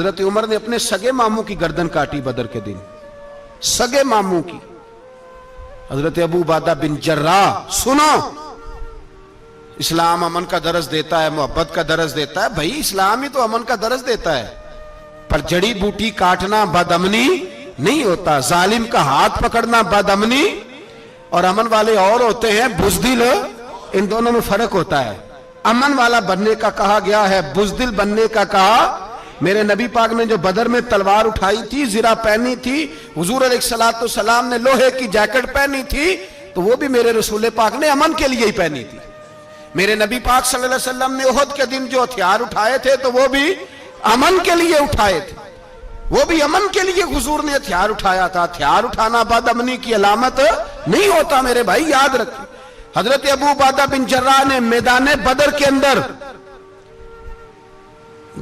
حضرت عمر نے اپنے سگے ماموں کی گردن کاٹی بدر کے دن، سگے ماموں کی۔ حضرت ابو عبیدہ بن جراح، سنو، اسلام امن کا درس دیتا ہے، محبت کا درس دیتا ہے، بھائی اسلام ہی تو امن کا درس دیتا ہے، پر جڑی بوٹی کاٹنا بد امنی نہیں ہوتا، ظالم کا ہاتھ پکڑنا بد امنی، اور امن والے اور ہوتے ہیں بزدل، ان دونوں میں فرق ہوتا ہے۔ امن والا بننے کا کہا گیا ہے، بزدل بننے کا کہا۔ میرے نبی پاک نے جو بدر میں تلوار اٹھائی تھی، زرہ پہنی تھی، حضور علیہ السلام نے لوہے کی جیکٹ پہنی تھی، تو وہ بھی میرے رسول پاک نے امن کے لیے ہی پہنی تھی۔ میرے نبی پاک صلی اللہ علیہ وسلم نے احد کے دن جو ہتھیار اٹھائے تھے تو وہ بھی امن کے لیے اٹھائے تھے، وہ بھی امن کے لیے حضور نے ہتھیار اٹھایا تھا۔ ہتھیار اٹھانا بد امنی کی علامت نہیں ہوتا میرے بھائی، یاد رکھیں۔ حضرت ابو عبیدہ بن جراح نے میدان بدر کے اندر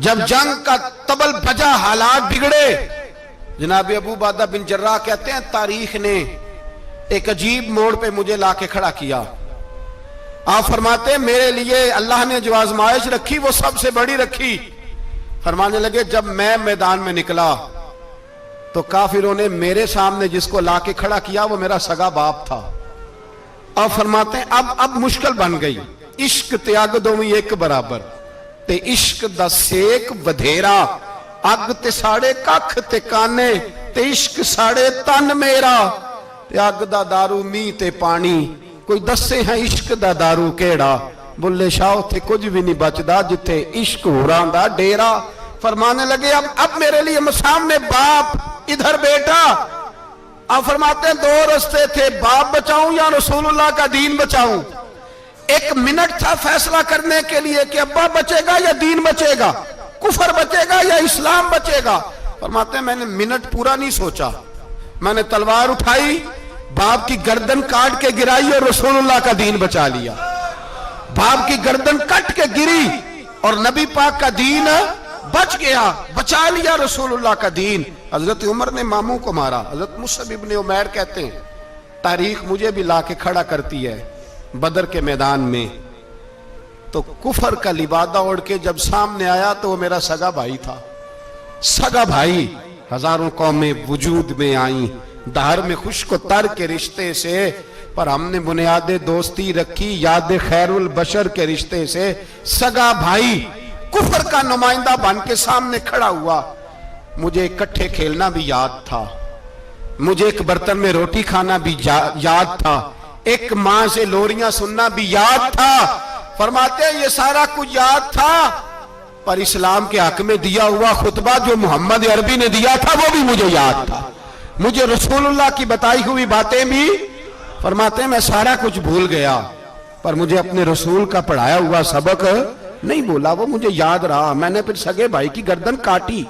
جب جنگ کا طبل بجا، حالات بگڑے، جناب ابو عبیدہ بن جراح کہتے ہیں تاریخ نے ایک عجیب موڑ پہ مجھے لا کے کھڑا کیا۔ آپ فرماتے ہیں میرے لیے اللہ نے جو آزمائش رکھی وہ سب سے بڑی رکھی۔ فرمانے لگے جب میں میدان میں نکلا تو کافروں نے میرے سامنے جس کو لا کے کھڑا کیا وہ میرا سگا باپ تھا۔ آپ فرماتے ہیں اب مشکل بن گئی، عشق تیاگ دومی ایک برابر، تے عشق دا سیک ودھیرا، اگ تے ساڑے ککھ تے کانے، تے عشق ساڑے تن میرا، تے اگ دا دارو می تے پانی، کوئی دسے ہیں عشق دا دارو کیڑا، بلے شاہ تھے کچھ بھی نہیں بچدا جتھے عشق ہوران دا ڈیرا۔ فرمانے لگے اب میرے لیے سامنے باپ، ادھر بیٹا۔ آپ فرماتے ہیں دو رستے تھے، باپ بچاؤں یا رسول اللہ کا دین بچاؤں۔ ایک منٹ تھا فیصلہ کرنے کے لیے کہ ابا بچے گا یا دین بچے گا، کفر بچے گا یا اسلام بچے گا۔ فرماتے ہیں میں نے منٹ پورا نہیں سوچا، میں نے تلوار اٹھائی، باپ کی گردن کاٹ کے گرائی اور رسول اللہ کا دین بچا لیا۔ باپ کی گردن کٹ کے گری اور نبی پاک کا دین بچ گیا، بچا لیا رسول اللہ کا دین۔ حضرت عمر نے ماموں کو مارا۔ حضرت مصعب ابن عمیر کہتے ہیں تاریخ مجھے بھی لا کے کھڑا کرتی ہے، بدر کے میدان میں تو کفر کا لبادہ اوڑھ کے جب سامنے آیا تو وہ میرا سگا بھائی تھا، سگا بھائی۔ ہزاروں قومیں وجود میں آئیں دہر میں خشک و تر کے رشتے سے، پر ہم نے بنیاد دوستی رکھی یاد خیر البشر کے رشتے سے۔ سگا بھائی کفر کا نمائندہ بن کے سامنے کھڑا ہوا۔ مجھے اکٹھے کھیلنا بھی یاد تھا، مجھے ایک برتن میں روٹی کھانا بھی یاد تھا، ایک ماں سے لوریاں سننا بھی یاد تھا۔ فرماتے ہیں یہ سارا کچھ یاد تھا، پر اسلام کے حق میں دیا ہوا خطبہ جو محمد عربی نے دیا تھا وہ بھی مجھے یاد تھا، مجھے رسول اللہ کی بتائی ہوئی باتیں بھی۔ فرماتے ہیں میں سارا کچھ بھول گیا، پر مجھے اپنے رسول کا پڑھایا ہوا سبق نہیں بولا، وہ مجھے یاد رہا۔ میں نے پھر سگے بھائی کی گردن کاٹی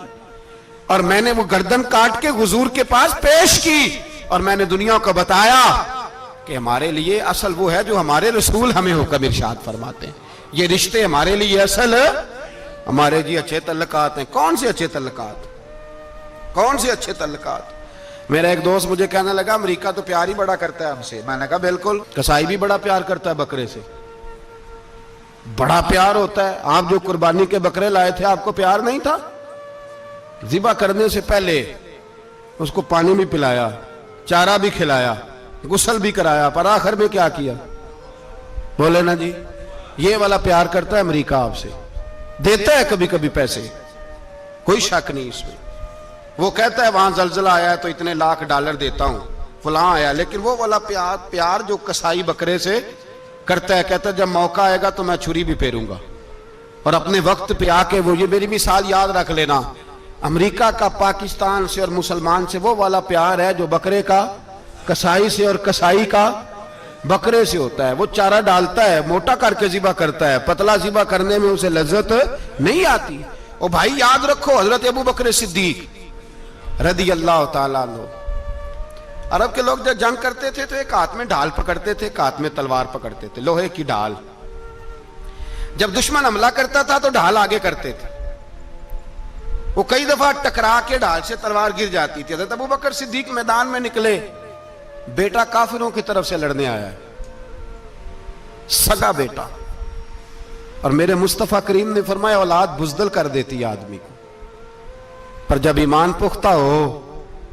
اور میں نے وہ گردن کاٹ کے حضور کے پاس پیش کی، اور میں نے دنیا کو بتایا کہ ہمارے لیے اصل وہ ہے جو ہمارے رسول ہمیں حکم ارشاد فرماتے ہیں۔ یہ رشتے ہمارے لیے اصل ہمارے جی اچھے تعلقات ہیں۔ کون سے اچھے تعلقات؟ کون سے اچھے تعلقات؟ میرا ایک دوست مجھے کہنے لگا امریکہ تو پیار ہی بڑا کرتا ہے ہم سے۔ میں نے کہا بالکل، کسائی بھی بڑا پیار کرتا ہے بکرے سے، بڑا پیار ہوتا ہے۔ آپ جو قربانی کے بکرے لائے تھے آپ کو پیار نہیں تھا؟ ذبح کرنے سے پہلے اس کو پانی بھی پلایا، چارہ بھی کھلایا، غسل بھی کرایا، پر آخر میں کیا کیا؟ بولے نا جی، یہ والا پیار کرتا ہے امریکہ آپ سے، دیتا ہے کبھی کبھی پیسے، کوئی شک نہیں اس میں۔ وہ کہتا ہے وہاں زلزلہ آیا ہے تو اتنے لاکھ ڈالر دیتا ہوں، فلاں آیا، لیکن وہ والا پیار جو کسائی بکرے سے کرتا ہے، کہتا ہے جب موقع آئے گا تو میں چھری بھی پھیروں گا، اور اپنے وقت پہ آ کے وہ، یہ میری مثال یاد رکھ لینا، امریکہ کا پاکستان سے اور مسلمان سے وہ والا پیار ہے جو بکرے کا کسائی سے اور کسائی کا بکرے سے ہوتا ہے۔ وہ چارہ ڈالتا ہے، موٹا کر کے ذبح کرتا ہے، پتلا ذبح کرنے میں اسے لذت نہیں آتی۔ اور بھائی یاد رکھو حضرت ابو بکر صدیق رضی اللہ تعالیٰ عنہ، عرب کے لوگ جب جنگ کرتے تھے تو ایک ہاتھ میں ڈھال پکڑتے تھے، ایک ہاتھ میں تلوار پکڑتے تھے، لوہے کی ڈھال۔ جب دشمن حملہ کرتا تھا تو ڈھال آگے کرتے تھے، وہ کئی دفعہ ٹکرا کے ڈھال سے تلوار گر جاتی تھی۔ حضرت ابو بکر صدیق میدان میں نکلے، بیٹا کافروں کی طرف سے لڑنے آیا ہے، سگا بیٹا، اور میرے مصطفیٰ کریم نے فرمایا اولاد بزدل کر دیتی ہے آدمی کو۔ اور جب ایمان پختہ ہو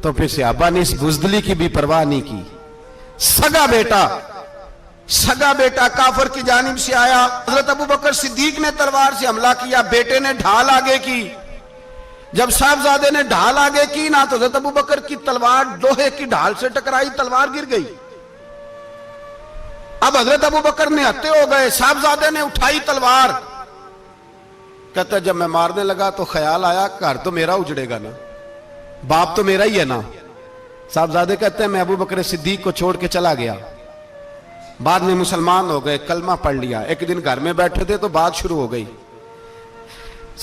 تو پھر صحابہ نے اس بزدلی کی بھی پرواہ نہیں کی. سگا بیٹا کافر کی جانب سے آیا. حضرت ابو بکر صدیق نے تلوار سے حملہ کیا, بیٹے نے ڈھال آگے کی. جب صاحبزادے نے ڈھال آگے کی نا تو حضرت ابو بکر کی تلوار لوہے کی ڈھال سے ٹکرائی, تلوار گر گئی. اب حضرت ابو بکر نے ہتے ہو گئے, صاحبزادے نے اٹھائی تلوار. کہتا جب میں مارنے لگا تو خیال آیا گھر تو میرا اجڑے گا نا, باپ تو میرا ہی ہے نا. صاحبزادے کہتے ہیں میں ابو بکر صدیق کو چھوڑ کے چلا گیا. بعد میں مسلمان ہو گئے, کلمہ پڑھ لیا. ایک دن گھر میں بیٹھے تھے تو بات شروع ہو گئی.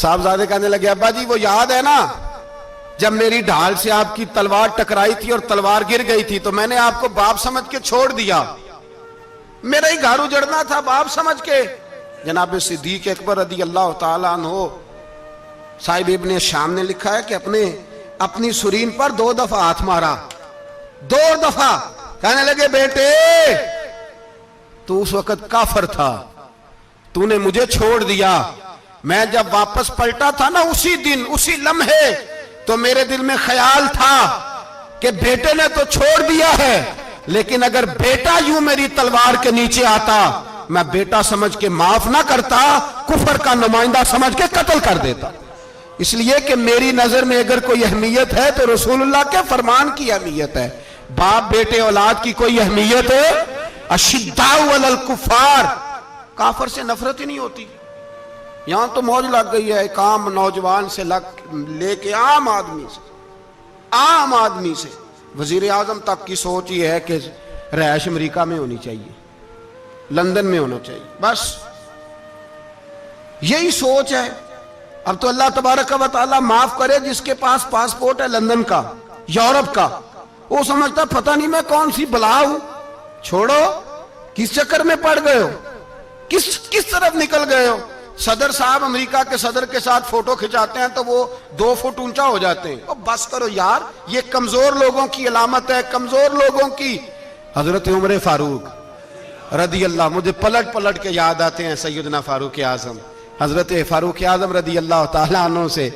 صاحبزادے کہنے لگے ابا جی وہ یاد ہے نا جب میری ڈھال سے آپ کی تلوار ٹکرائی تھی اور تلوار گر گئی تھی تو میں نے آپ کو باپ سمجھ کے چھوڑ دیا, میرا ہی گھر اجڑنا تھا باپ سمجھ کے. جناب صدیق اکبر رضی اللہ تعالیٰ عنہ صاحب ابن شام نے لکھا ہے کہ اپنی سرین پر 2 دفعہ ہاتھ مارا, 2 دفعہ. کہنے لگے بیٹے تو اس وقت کافر تھا, تو نے مجھے چھوڑ دیا. میں جب واپس پلٹا تھا نا اسی دن اسی لمحے تو میرے دل میں خیال تھا کہ بیٹے نے تو چھوڑ دیا ہے, لیکن اگر بیٹا یوں میری تلوار کے نیچے آتا میں بیٹا سمجھ کے معاف نہ کرتا, کفر کا نمائندہ سمجھ کے قتل کر دیتا. اس لیے کہ میری نظر میں اگر کوئی اہمیت ہے تو رسول اللہ کے فرمان کی اہمیت ہے. باپ بیٹے اولاد کی کوئی اہمیت ہے؟ اشداء علی الکفار, کافر سے نفرت ہی نہیں ہوتی. یہاں تو موج لگ گئی ہے ایک عام نوجوان سے لے کے عام آدمی سے وزیر اعظم تک کی سوچ یہ ہے کہ رہائش امریکہ میں ہونی چاہیے, لندن میں ہونا چاہیے, بس یہی سوچ ہے. اب تو اللہ تبارک و تعالیٰ معاف کرے جس کے پاس پاسپورٹ ہے لندن کا, یورپ کا, وہ سمجھتا پتہ نہیں میں کون سی بلا ہوں. چھوڑو, کس چکر میں پڑ گئے ہو, کس طرف نکل گئے ہو. صدر صاحب امریکہ کے صدر کے ساتھ فوٹو کھچاتے ہیں تو وہ 2 فٹ اونچا ہو جاتے ہیں. بس کرو یار, یہ کمزور لوگوں کی علامت ہے, کمزور لوگوں کی. حضرت عمر فاروق رضی اللہ, مجھے پلٹ کے یاد آتے ہیں سیدنا فاروق اعظم. حضرت فاروق اعظم رضی اللہ تعالیٰ عنہ سے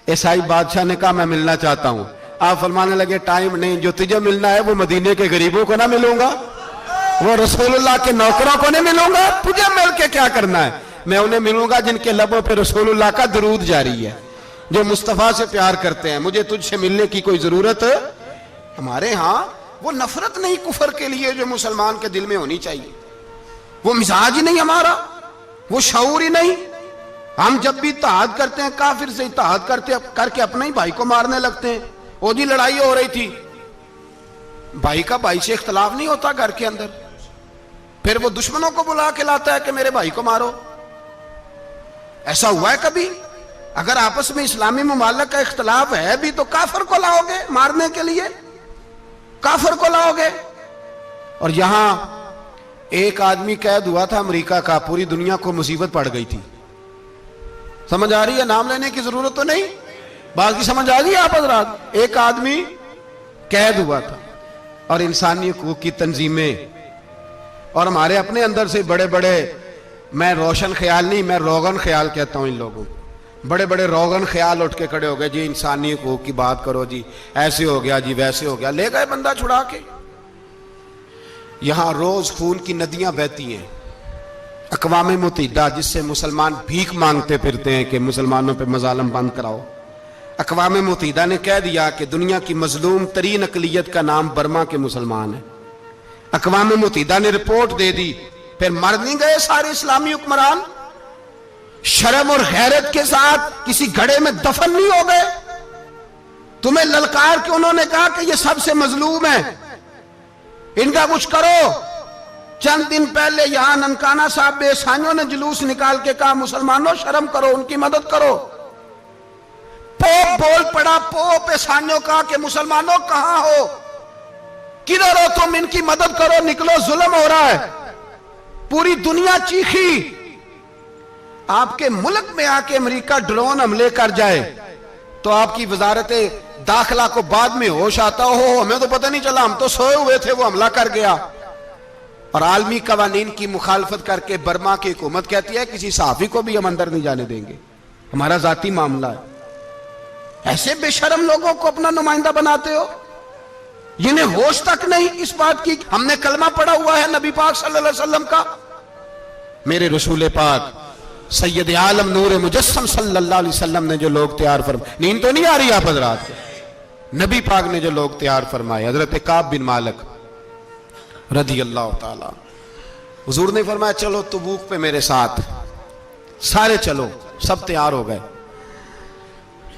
عیسائی بادشاہ نے کہا میں ملنا چاہتا ہوں. آپ فرمانے لگے ٹائم نہیں, جو تجھے ملنا ہے وہ مدینے کے غریبوں کو نہ ملوں گا, وہ رسول اللہ کے نوکروں کو نہیں ملوں گا, تجھے مل کے کیا کرنا ہے. میں انہیں ملوں گا جن کے لبوں پہ رسول اللہ کا درود جاری ہے, جو مصطفیٰ سے پیار کرتے ہیں. مجھے تجھ سے ملنے کی کوئی ضرورت ہے. ہمارے ہاں وہ نفرت نہیں کفر کے لیے جو مسلمان کے دل میں ہونی چاہیے, وہ مزاج ہی نہیں ہمارا, وہ شعور ہی نہیں. ہم جب بھی اتحاد کرتے ہیں کافر سے اتحاد کر کے اپنے ہی بھائی کو مارنے لگتے ہیں. وہ جی لڑائی ہو رہی تھی, بھائی کا بھائی سے اختلاف نہیں ہوتا گھر کے اندر, پھر وہ دشمنوں کو بلا کے لاتا ہے کہ میرے بھائی کو مارو. ایسا ہوا ہے کبھی؟ اگر آپس میں اسلامی ممالک کا اختلاف ہے بھی تو کافر کو لاؤ گے مارنے کے لیے, کافر کو لاؤ گے. اور یہاں ایک آدمی قید ہوا تھا امریکہ کا, پوری دنیا کو مصیبت پڑ گئی تھی. سمجھ آ رہی ہے؟ نام لینے کی ضرورت تو نہیں, بات کی سمجھ آ گئی آپ حضرات. ایک آدمی قید ہوا تھا اور انسانی حقوق کی تنظیمیں اور ہمارے اپنے اندر سے بڑے بڑے, میں روشن خیال نہیں, میں روغن خیال کہتا ہوں ان لوگوں, بڑے بڑے روغن خیال اٹھ کے کھڑے ہو گئے, جی انسانی حقوق کی بات کرو, جی ایسے ہو گیا, جی ویسے ہو گیا. لے گئے بندہ چھڑا کے. یہاں روز خون کی ندیاں بہتی ہیں. اقوام متحدہ جس سے مسلمان بھیک مانگتے پھرتے ہیں کہ مسلمانوں پہ مظالم بند کراؤ, اقوام متحدہ نے کہہ دیا کہ دنیا کی مظلوم ترین اقلیت کا نام برما کے مسلمان ہے. اقوام متحدہ نے رپورٹ دے دی. پھر مر نہیں گئے سارے اسلامی حکمران, شرم اور غیرت کے ساتھ کسی گھڑے میں دفن نہیں ہو گئے؟ تمہیں للکار کے انہوں نے کہا کہ یہ سب سے مظلوم ہیں, ان کا کچھ کرو. چند دن پہلے یہاں ننکانہ صاحب بے سانیوں نے جلوس نکال کے کہا مسلمانوں شرم کرو, ان کی مدد کرو. پوپ بول پڑا, پوپ ایسانیوں کہا کہ مسلمانوں کہاں ہو, کدھر ہو تم, ان کی مدد کرو, نکلو, ظلم ہو رہا ہے. پوری دنیا چیخی. آپ کے ملک میں آ کے امریکہ ڈرون حملے کر جائے تو آپ کی وزارت داخلہ کو بعد میں ہوش آتا ہو, ہمیں تو پتہ نہیں چلا, ہم تو سوئے ہوئے تھے, وہ حملہ کر گیا. اور عالمی قوانین کی مخالفت کر کے برما کی حکومت کہتی ہے کسی صحافی کو بھی ہم اندر نہیں جانے دیں گے, ہمارا ذاتی معاملہ ہے. ایسے بے شرم لوگوں کو اپنا نمائندہ بناتے ہو، جنہیں ہوش تک نہیں اس بات کی۔ ہم نے کلمہ پڑھا ہوا ہے نبی پاک صلی اللہ علیہ وسلم کا، میرے رسول پاک سید عالم نور مجسم صلی اللہ علیہ وسلم نے جو لوگ تیار فرمائے، نیند تو نہیں آ رہی آپ حضرات کو، نبی پاک نے جو لوگ تیار فرمائے، حضرت کعب بن مالک رضی اللہ تعالیٰ، حضور نے فرمایا چلو تبوک پہ میرے ساتھ، سارے چلو، سب تیار ہو گئے۔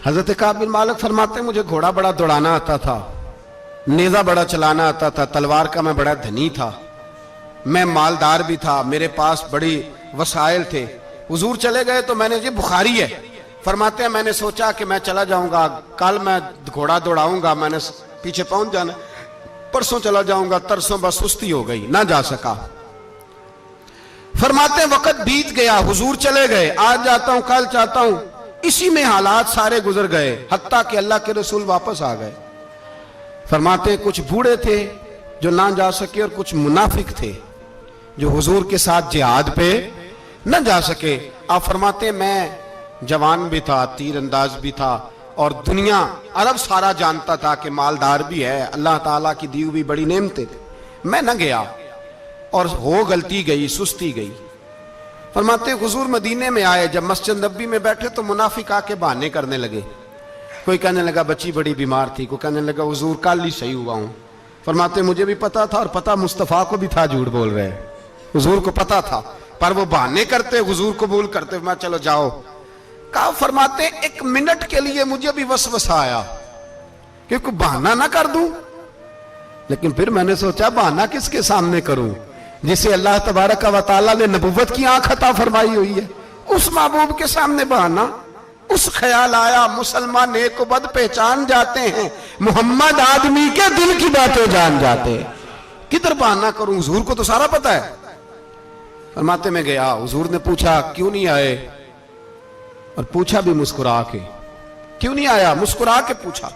حضرت کعب بن مالک فرماتے ہیں مجھے گھوڑا بڑا دوڑانا آتا تھا، نیزہ بڑا چلانا آتا تھا، تلوار کا میں بڑا دھنی تھا، میں مالدار بھی تھا، میرے پاس بڑی وسائل تھے۔ حضور چلے گئے تو میں نے، یہ بخاری ہے، فرماتے ہیں میں نے سوچا کہ میں چلا جاؤں گا، کل میں گھوڑا دوڑاؤں گا، میں نے پیچھے پہنچ جانا، پرسوں چلا جاؤں گا، ترسوں بس سستی ہو گئی، نہ جا سکا۔ فرماتے ہیں وقت بیت گیا، حضور چلے گئے، آج جاتا ہوں کل چاہتا ہوں، اسی میں حالات سارے گزر گئے، حتیٰ کہ اللہ کے رسول واپس آ گئے۔ فرماتے ہیں کچھ بوڑھے تھے جو نہ جا سکے، اور کچھ منافق تھے جو حضور کے ساتھ جہاد پہ نہ جا سکے۔ آپ فرماتے ہیں میں جوان بھی تھا، تیر انداز بھی تھا، اور دنیا عرب سارا جانتا تھا کہ مالدار بھی ہے، اللہ تعالیٰ کی دی ہوئی بڑی نعمتیں تھے، میں نہ گیا، اور ہو غلطی گئی، سستی گئی۔ فرماتے ہیں حضور مدینے میں آئے، جب مسجد نبی میں بیٹھے تو منافق آ کے بہانے کرنے لگے، کوئی کہنے لگا بچی بڑی بیمار تھی، کوئی کہنے لگا حضور کل ہی صحیح ہوا ہوں۔ فرماتے مجھے بھی پتا تھا، اور پتا مصطفیٰ کو بھی تھا جھوٹ بول رہے ہیں، حضور کو پتا تھا، پر وہ بہانے کرتے، حضور قبول کرتے، میں چلو جاؤ۔ کہا فرماتے ہیں ایک منٹ کے لیے مجھے بھی وسوسہ آیا کہ کوئی بہانہ نہ کر دوں، لیکن پھر میں نے سوچا بہانہ کس کے سامنے کروں، جسے اللہ تبارک و تعالیٰ نے نبوت کی آنکھ عطا فرمائی ہوئی ہے، اس محبوب کے سامنے بہانہ۔ اس خیال آیا مسلمان نیک و بد پہچان جاتے ہیں، محمد آدمی کے دل کی باتیں جان جاتے ہیں، کدھر بہانہ کروں، حضور کو تو سارا پتا ہے۔ فرماتے میں گیا، حضور نے پوچھا کیوں نہیں آئے، اور پوچھا بھی مسکرا کے، کیوں نہیں آیا، مسکرا کے پوچھا۔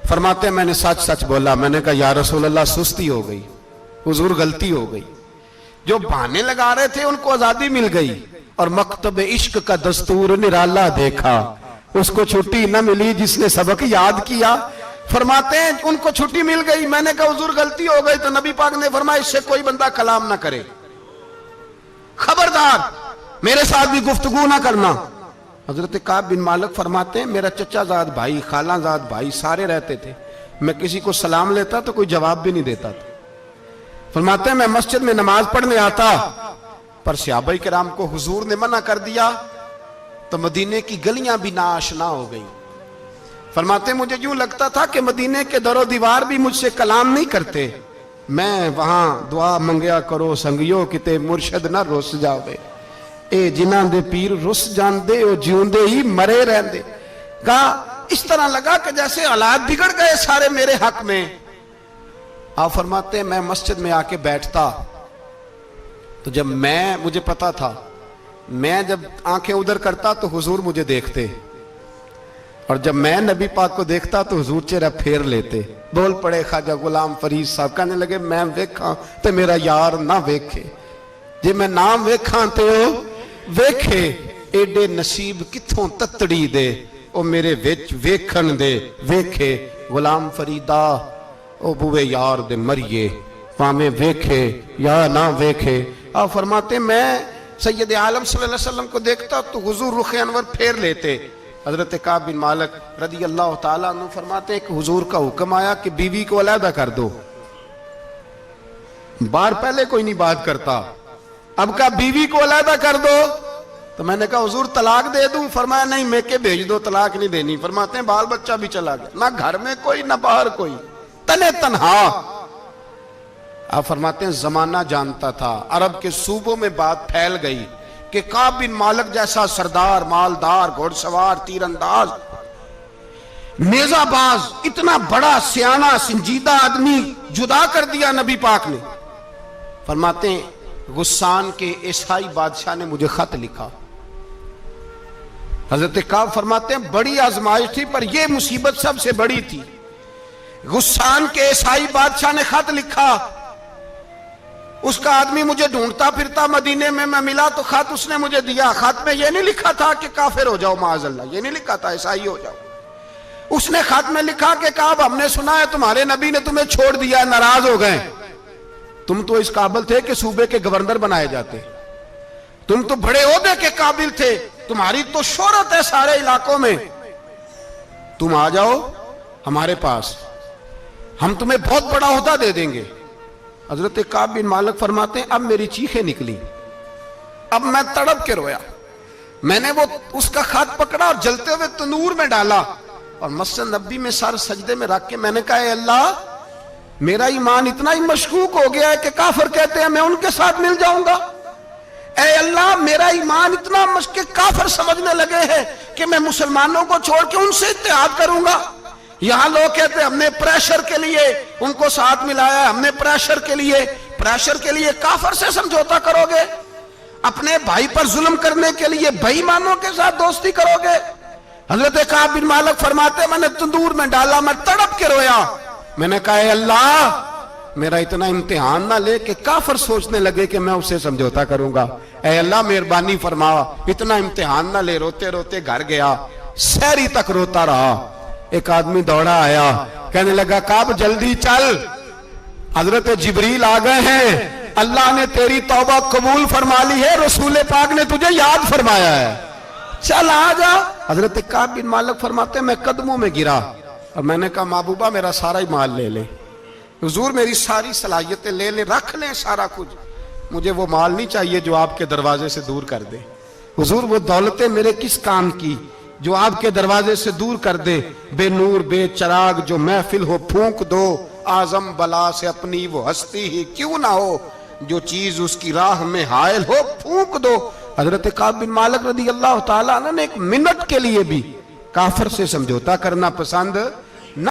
فرماتے ہیں میں نے سچ سچ بولا، میں نے کہا یا رسول اللہ سستی ہو گئی، حضور غلطی ہو گئی۔ جو بہانے لگا رہے تھے ان کو آزادی مل گئی، اور مکتب عشق کا دستور نرالا دیکھا، اس کو چھٹی نہ ملی جس نے سبق یاد کیا۔ فرماتے ہیں ان کو چھٹی مل گئی، میں نے کہا حضور غلطی ہو گئی، تو نبی پاک نے فرمایا اس سے کوئی بندہ کلام نہ کرے، خبردار میرے ساتھ بھی گفتگو نہ کرنا۔ حضرت کعب بن مالک فرماتے ہیں میرا چچا زاد بھائی، خالہ زاد بھائی سارے رہتے تھے، میں کسی کو سلام لیتا تو کوئی جواب بھی نہیں دیتا تھا۔ فرماتے ہیں میں مسجد میں نماز پڑھنے آتا، پر صحابہ کرام کو حضور نے منع کر دیا تو مدینے کی گلیاں بھی ناآشنا ہو گئی۔ فرماتے ہیں مجھے یوں لگتا تھا کہ مدینے کے در و دیوار بھی مجھ سے کلام نہیں کرتے، میں وہاں دعا منگیا کرو سنگیو کتے مرشد نہ رس جاوے، اے جنہاں دے پیر رس جان دے او جیوندے ہی مرے رہن دے۔ کہا اس طرح لگا کہ جیسے حالات بگڑ گئے سارے میرے حق میں۔ آپ فرماتے ہیں میں مسجد میں آ کے بیٹھتا تو جب مجھے پتا تھا، میں جب آنکھیں ادھر کرتا تو حضور مجھے دیکھتے، اور جب میں نبی پاک کو دیکھتا تو حضور چہرہ پھیر لیتے۔ بول پڑے خواجہ غلام فرید صاحب، کہنے لگے میں ویکھاں تے میرا یار نہ ویکھے، جی میں نام ویکھاں تے او ویکھے، ایڈے نصیب کتھوں تتڑی دے او میرے وچ ویکھن دے ویکھے، غلام فریدہ او بوے یار دے مریے پامیں ویکھے یا نہ ویکھے۔ آپ فرماتے میں سید عالم صلی اللہ علیہ وسلم کو دیکھتا تو حضور رخ انور پھیر لیتے۔ حضرت کعب بن مالک رضی اللہ تعالیٰ عنہ فرماتے ہیں کہ حضور کا حکم آیا کہ بیوی کو علیحدہ کر دو، بار پہلے کوئی نہیں بات کرتا، اب کہا بیوی کو علیحدہ کر دو، تو میں نے کہا حضور طلاق دے دوں، فرمایا نہیں میکے بھیج دو، طلاق نہیں دینی۔ فرماتے ہیں بال بچہ بھی چلا گیا، نہ گھر میں کوئی نہ باہر کوئی، تنے تنہا۔ آپ فرماتے ہیں زمانہ جانتا تھا، عرب کے صوبوں میں بات پھیل گئی کہ کعب بن مالک جیسا سردار، مالدار، گھوڑ سوار، تیر انداز، نیزہ باز، اتنا بڑا سیانہ سنجیدہ آدمی جدا کر دیا نبی پاک نے۔ فرماتے ہیں غسان کے عیسائی بادشاہ نے مجھے خط لکھا۔ حضرت کعب فرماتے ہیں بڑی آزمائش تھی، پر یہ مصیبت سب سے بڑی تھی۔ غسان کے عیسائی بادشاہ نے خط لکھا، اس کا آدمی مجھے ڈھونڈتا پھرتا مدینے میں، میں ملا تو خط اس نے مجھے دیا۔ خط میں یہ نہیں لکھا تھا کہ کافر ہو جاؤ معاذ اللہ، یہ نہیں لکھا تھا عیسائی ہو جاؤ، اس نے خط میں لکھا کہ کعب ہم نے سنا ہے تمہارے نبی نے تمہیں چھوڑ دیا، ناراض ہو گئے، تم تو اس قابل تھے کہ صوبے کے گورنر بنائے جاتے، تم تو بڑے عہدے کے قابل تھے، تمہاری تو شہرت ہے سارے علاقوں میں، تم آ جاؤ ہمارے پاس، ہم تمہیں بہت بڑا عہدہ دے دیں گے۔ حضرت کعب بن مالک فرماتے ہیں اب میری چیخیں نکلی، اب میں تڑپ کے رویا، میں نے وہ اس کا خط پکڑا اور جلتے ہوئے تنور میں ڈالا اور مسجد نبی میں سر سجدے میں رکھ کے میں نے کہا اے اللہ، میرا ایمان اتنا ہی مشکوک ہو گیا ہے کہ کافر کہتے ہیں میں ان کے ساتھ مل جاؤں گا، اے اللہ میرا ایمان اتنا مشکوک، کافر سمجھنے لگے ہیں کہ میں مسلمانوں کو چھوڑ کے ان سے اتحاد کروں گا۔ یہاں لوگ کہتے ہیں ہم نے پریشر کے لیے ان کو ساتھ ملایا، ہم نے پریشر کے لیے کافر سے سمجھوتا کرو گے، اپنے بھائی پر ظلم کرنے کے لیے بھائی مانوں کے ساتھ دوستی کرو گے۔ حضرت کعب بن مالک فرماتے میں نے تندور میں ڈالا، میں تڑپ کے رویا، میں نے کہا اے اللہ میرا اتنا امتحان نہ لے کہ کافر سوچنے لگے کہ میں اسے سمجھوتا کروں گا، اے اللہ مہربانی فرما اتنا امتحان نہ لے۔ روتے روتے گھر گیا، سحری تک روتا رہا، ایک آدمی دوڑا آیا کہنے لگا کعب جلدی چل، حضرت جبریل آ گئے ہیں، اللہ نے تیری توبہ قبول فرما لی ہے، رسول پاک نے تجھے یاد فرمایا ہے، چل آ جا۔ حضرت کعب بن مالک فرماتے میں قدموں میں گرا اور میں نے کہا محبوبہ میرا سارا ہی مال لے لے، حضور میری ساری صلاحیتیں لے لیں، رکھ لیں سارا کچھ، مجھے وہ مال نہیں چاہیے جو آپ کے دروازے سے دور کر دے، حضور وہ دولتیں میرے کس کام کی جو آپ کے دروازے سے دور کر دے، بے نور بے چراغ جو محفل ہو پھونک دو، اعظم بلا سے اپنی وہ ہستی ہی کیوں نہ ہو، جو چیز اس کی راہ میں حائل ہو پھونک دو۔ حضرت کعب بن مالک رضی اللہ تعالیٰ عنہ نے ایک منٹ کے لیے بھی کافر سے سمجھوتا کرنا پسند